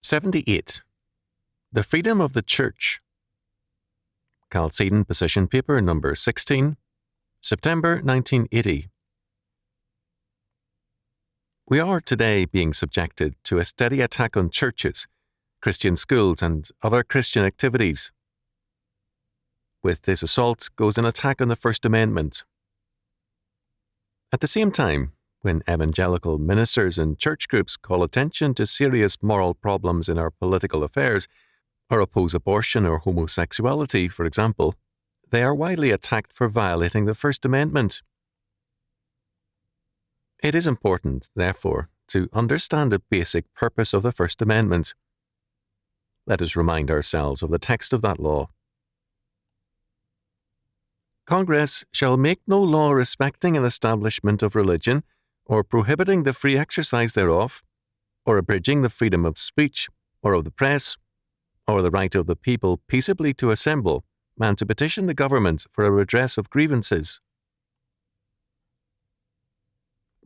78. The Freedom of the Church. Chalcedon Position Paper number 16, September 1980. We are today being subjected to a steady attack on churches, Christian schools, and other Christian activities. With this assault goes an attack on the First Amendment. At the same time, when evangelical ministers and church groups call attention to serious moral problems in our political affairs, or oppose abortion or homosexuality, for example, they are widely attacked for violating the First Amendment. It is important, therefore, to understand the basic purpose of the First Amendment. Let us remind ourselves of the text of that law. Congress shall make no law respecting an establishment of religion, or prohibiting the free exercise thereof, or abridging the freedom of speech, or of the press, or the right of the people peaceably to assemble, and to petition the government for a redress of grievances.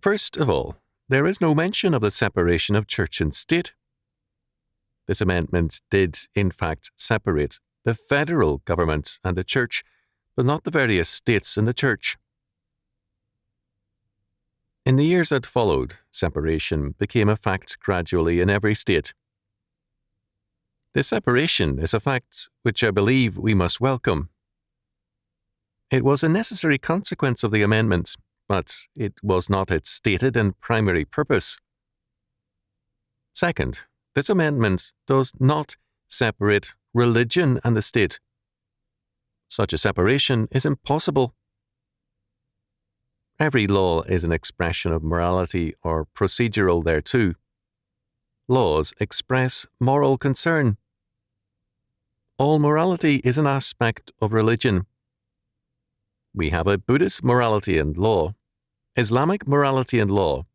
First of all, there is no mention of the separation of church and state. This amendment did, in fact, separate the federal government and the church, but not the various states in the church. In the years that followed, separation became a fact gradually in every state. This separation is a fact which I believe we must welcome. It was a necessary consequence of the amendment, but it was not its stated and primary purpose. Second, this amendment does not separate religion and the state. Such a separation is impossible. Every law is an expression of morality or procedural thereto. Laws express moral concern. All morality is an aspect of religion. We have a Buddhist morality and law, Islamic morality and law,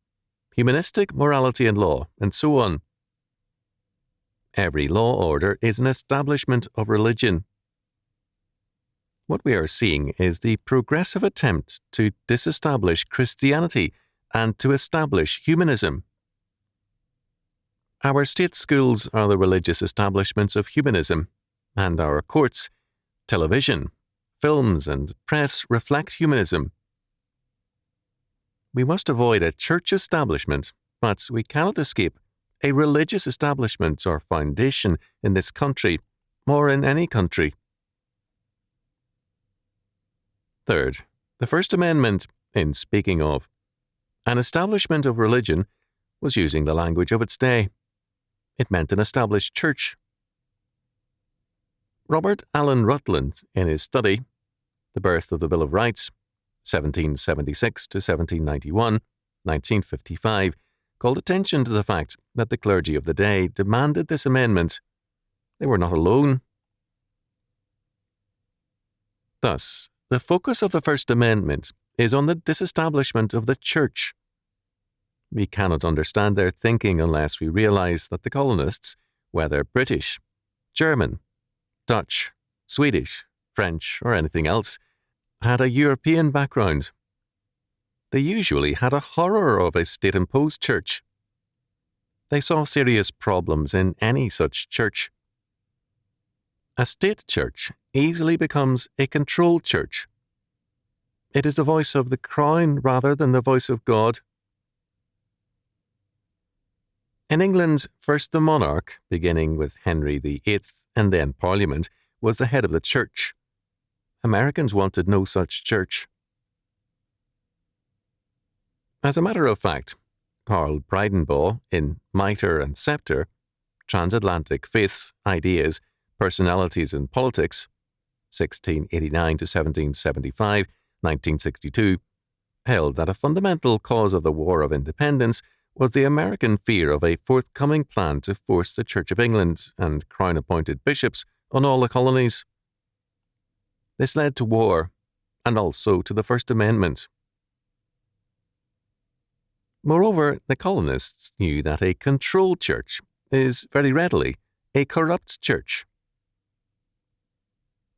humanistic morality and law, and so on. Every law order is an establishment of religion. What we are seeing is the progressive attempt to disestablish Christianity and to establish humanism. Our state schools are the religious establishments of humanism, and our courts, television, films, and press reflect humanism. We must avoid a church establishment, but we cannot escape a religious establishment or foundation in this country, or in any country. Third, the First Amendment, in speaking of an establishment of religion, was using the language of its day. It meant an established church. Robert Allen Rutland, in his study, The Birth of the Bill of Rights, 1776 to 1791, 1955, called attention to the fact that the clergy of the day demanded this amendment. They were not alone. Thus, the focus of the First Amendment is on the disestablishment of the church. We cannot understand their thinking unless we realize that the colonists, whether British, German, Dutch, Swedish, French, or anything else, had a European background. They usually had a horror of a state-imposed church. They saw serious problems in any such church. A state church easily becomes a controlled church. It is the voice of the crown rather than the voice of God. In England, first the monarch, beginning with Henry VIII and then Parliament, was the head of the church. Americans wanted no such church. As a matter of fact, Karl Breidenbach, in Mitre and Scepter, Transatlantic Faiths, Ideas, Personalities and Politics, 1689 to 1775, 1962, held that a fundamental cause of the War of Independence was the American fear of a forthcoming plan to force the Church of England and crown-appointed bishops on all the colonies. This led to war, and also to the First Amendment. Moreover, the colonists knew that a controlled church is very readily a corrupt church.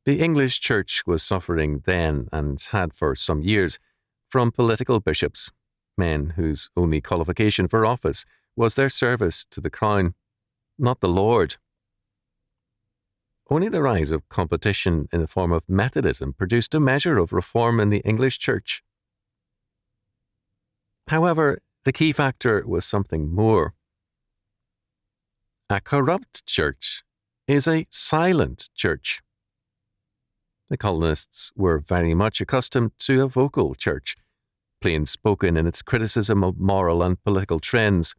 The English church was suffering then, and had for some years, from political bishops, men whose only qualification for office was their service to the crown. not the Lord. Only the rise of competition in the form of Methodism produced a measure of reform in the English Church. However, the key factor was something more. A corrupt church is a silent church. The colonists were very much accustomed to a vocal church, plain spoken in its criticism of moral and political trends.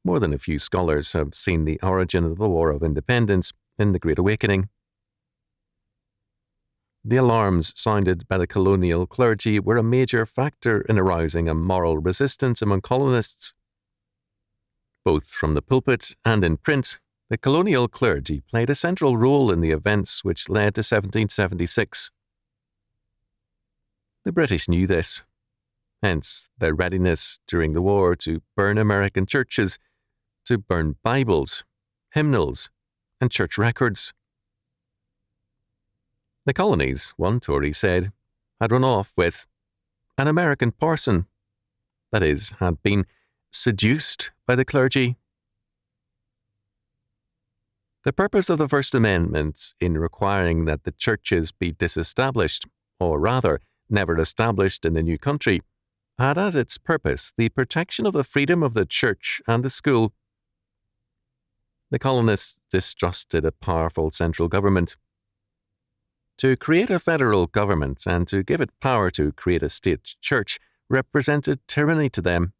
More than a few scholars have seen the origin of the War of Independence in the Great Awakening. The alarms sounded by the colonial clergy were a major factor in arousing a moral resistance among colonists. Both from the pulpit and in print, the colonial clergy played a central role in the events which led to 1776. The British knew this, hence their readiness during the war to burn American churches, to burn Bibles, hymnals, and church records. The colonies, one Tory said, had run off with an American parson, that is, had been seduced by the clergy. The purpose of the First Amendment in requiring that the churches be disestablished, or rather, never established in the new country, had as its purpose the protection of the freedom of the church and the school. The colonists distrusted a powerful central government. To create a federal government and to give it power to create a state church represented tyranny to them.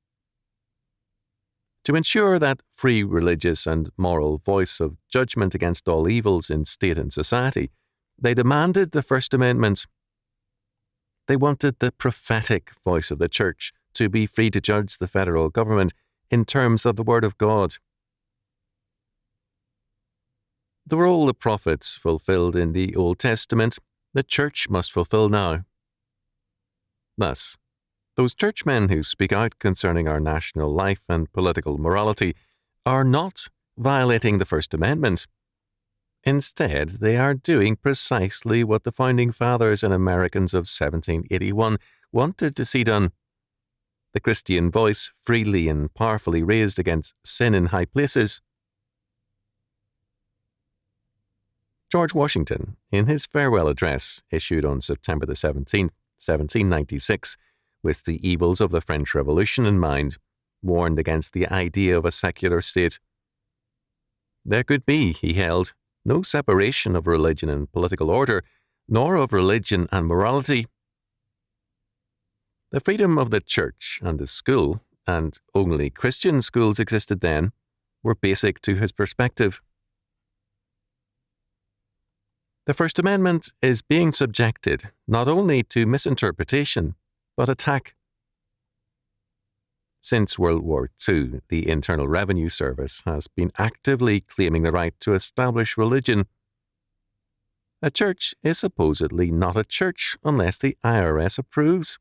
To ensure that free religious and moral voice of judgment against all evils in state and society, they demanded the First Amendment. They wanted the prophetic voice of the church to be free to judge the federal government in terms of the Word of God. The role the prophets fulfilled in the Old Testament, the church must fulfill now. Thus, those churchmen who speak out concerning our national life and political morality are not violating the First Amendment. Instead, they are doing precisely what the Founding Fathers and Americans of 1781 wanted to see done. The Christian voice freely and powerfully raised against sin in high places. George Washington, in his farewell address issued on September the 17th, 1796, with the evils of the French Revolution in mind, warned against the idea of a secular state. There could be, he held, no separation of religion and political order, nor of religion and morality. The freedom of the church and the school, and only Christian schools existed then, were basic to his perspective. The First Amendment is being subjected not only to misinterpretation, but attack. Since World War II, the Internal Revenue Service has been actively claiming the right to establish religion. A church is supposedly not a church unless the IRS approves.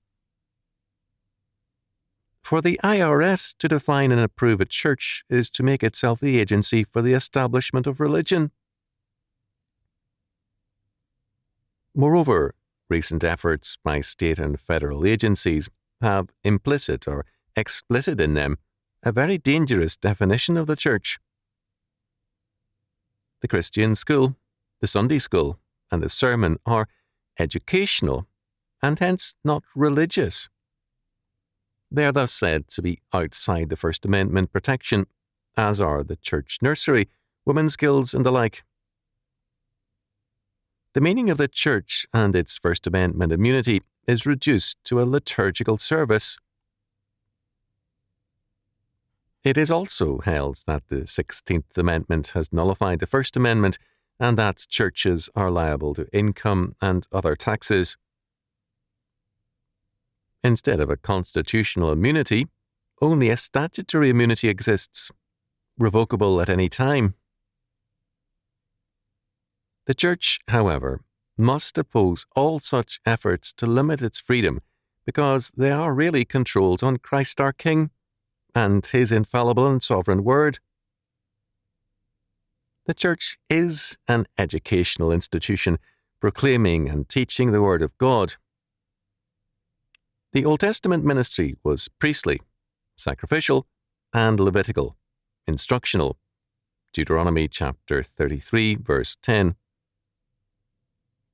For the IRS to define and approve a church is to make itself the agency for the establishment of religion. Moreover, recent efforts by state and federal agencies have implicit or explicit in them a very dangerous definition of the church. The Christian school, the Sunday school, and the sermon are educational and hence not religious. They are thus said to be outside the First Amendment protection, as are the church nursery, women's guilds, and the like. The meaning of the church and its First Amendment immunity is reduced to a liturgical service. It is also held that the 16th Amendment has nullified the First Amendment and that churches are liable to income and other taxes. Instead of a constitutional immunity, only a statutory immunity exists, revocable at any time. The Church, however, must oppose all such efforts to limit its freedom because they are really controlled on Christ our King and His infallible and sovereign word. The Church is an educational institution proclaiming and teaching the Word of God. The Old Testament ministry was priestly, sacrificial, and Levitical, instructional. Deuteronomy chapter 33, verse 10.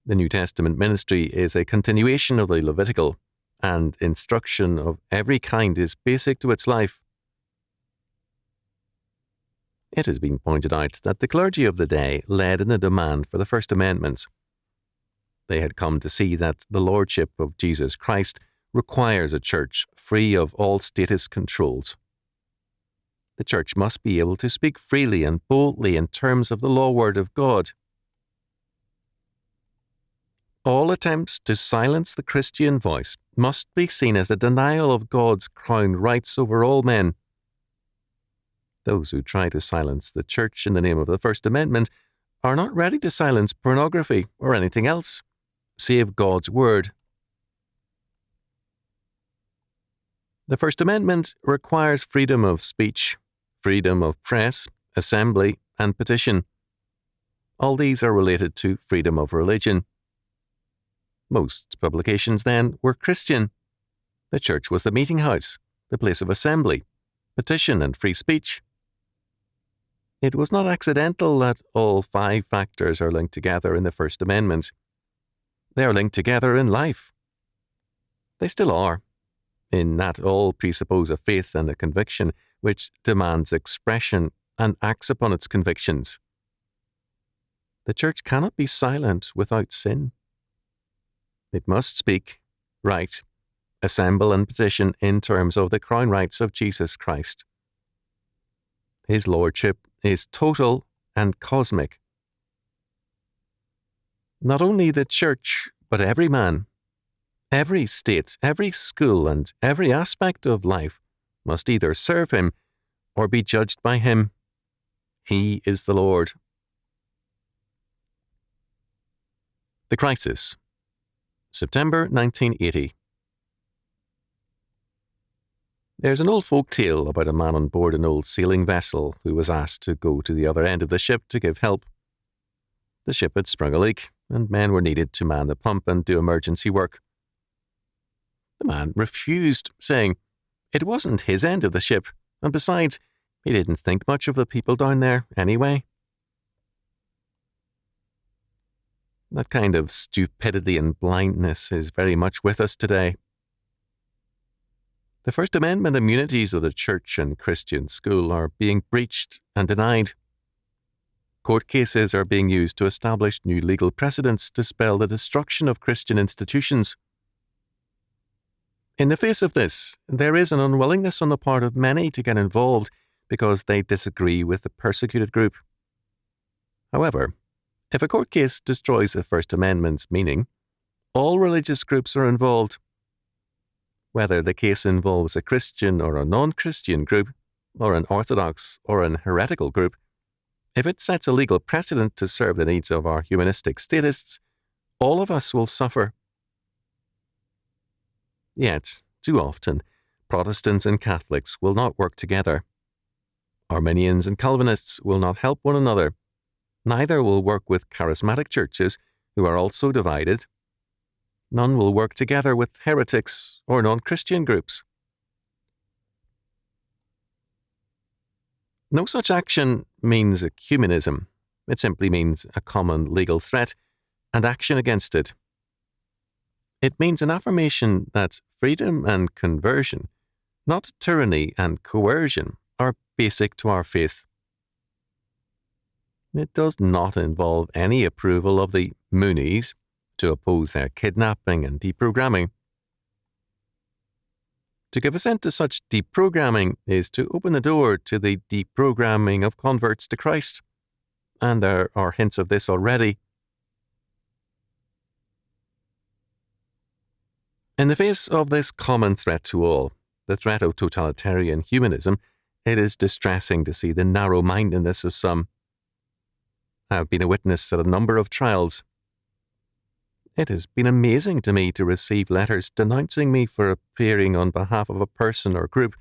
The New Testament ministry is a continuation of the Levitical, and instruction of every kind is basic to its life. It has been pointed out that the clergy of the day led in the demand for the First Amendment. They had come to see that the Lordship of Jesus Christ requires a church free of all status controls. The church must be able to speak freely and boldly in terms of the law word of God. All attempts to silence the Christian voice must be seen as a denial of God's crown rights over all men. Those who try to silence the church in the name of the First Amendment are not ready to silence pornography or anything else, save God's word. The First Amendment requires freedom of speech, freedom of press, assembly, and petition. All these are related to freedom of religion. Most publications then were Christian. The church was the meeting house, the place of assembly, petition, and free speech. It was not accidental that all 5 factors are linked together in the First Amendment. They are linked together in life. They still are, in that all presuppose a faith and a conviction which demands expression and acts upon its convictions. The church cannot be silent without sin. It must speak, write, assemble, and petition in terms of the crown rights of Jesus Christ. His lordship is total and cosmic. Not only the church, but every man, every state, every school, and every aspect of life must either serve him or be judged by him. He is the Lord. The Crisis, September 1980. There's an old folk tale about a man on board an old sailing vessel who was asked to go to the other end of the ship to give help. The ship had sprung a leak, and men were needed to man the pump and do emergency work. The man refused, saying it wasn't his end of the ship, and besides, he didn't think much of the people down there anyway. That kind of stupidity and blindness is very much with us today. The First Amendment immunities of the church and Christian school are being breached and denied. Court cases are being used to establish new legal precedents to spell the destruction of Christian institutions. In the face of this, there is an unwillingness on the part of many to get involved because they disagree with the persecuted group. However, if a court case destroys the First Amendment's meaning, all religious groups are involved. Whether the case involves a Christian or a non-Christian group, or an Orthodox or an heretical group, if it sets a legal precedent to serve the needs of our humanistic statists, all of us will suffer. Yet, too often, Protestants and Catholics will not work together. Arminians and Calvinists will not help one another. Neither will work with charismatic churches, who are also divided. None will work together with heretics or non-Christian groups. No such action means ecumenism. It simply means a common legal threat and action against it. It means an affirmation that freedom and conversion, not tyranny and coercion, are basic to our faith. It does not involve any approval of the Moonies to oppose their kidnapping and deprogramming. To give assent to such deprogramming is to open the door to the deprogramming of converts to Christ, and there are hints of this already. In the face of this common threat to all, the threat of totalitarian humanism, it is distressing to see the narrow-mindedness of some. I have been a witness at a number of trials. It has been amazing to me to receive letters denouncing me for appearing on behalf of a person or group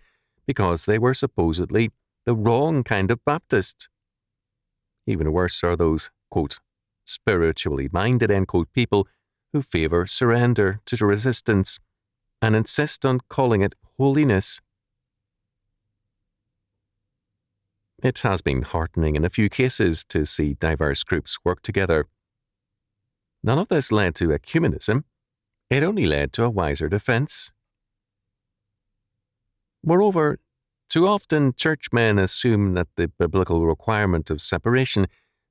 because they were supposedly the wrong kind of Baptists. Even worse are those, quote, spiritually minded, end quote, people who favour surrender to resistance and insist on calling it holiness. It has been heartening in a few cases to see diverse groups work together. None of this led to ecumenism. It only led to a wiser defense. Moreover, too often churchmen assume that the biblical requirement of separation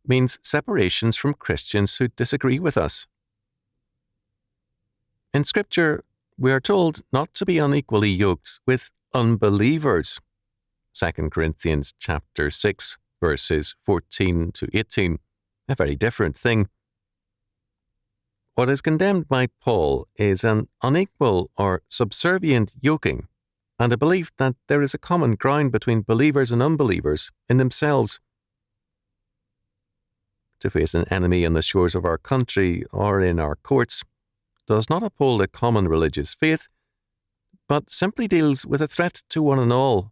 means separations from Christians who disagree with us. In Scripture, we are told not to be unequally yoked with unbelievers. 2 Corinthians chapter 6, verses 14 to 18, a very different thing. What is condemned by Paul is an unequal or subservient yoking, and a belief that there is a common ground between believers and unbelievers in themselves. To face an enemy on the shores of our country or in our courts does not uphold a common religious faith, but simply deals with a threat to one and all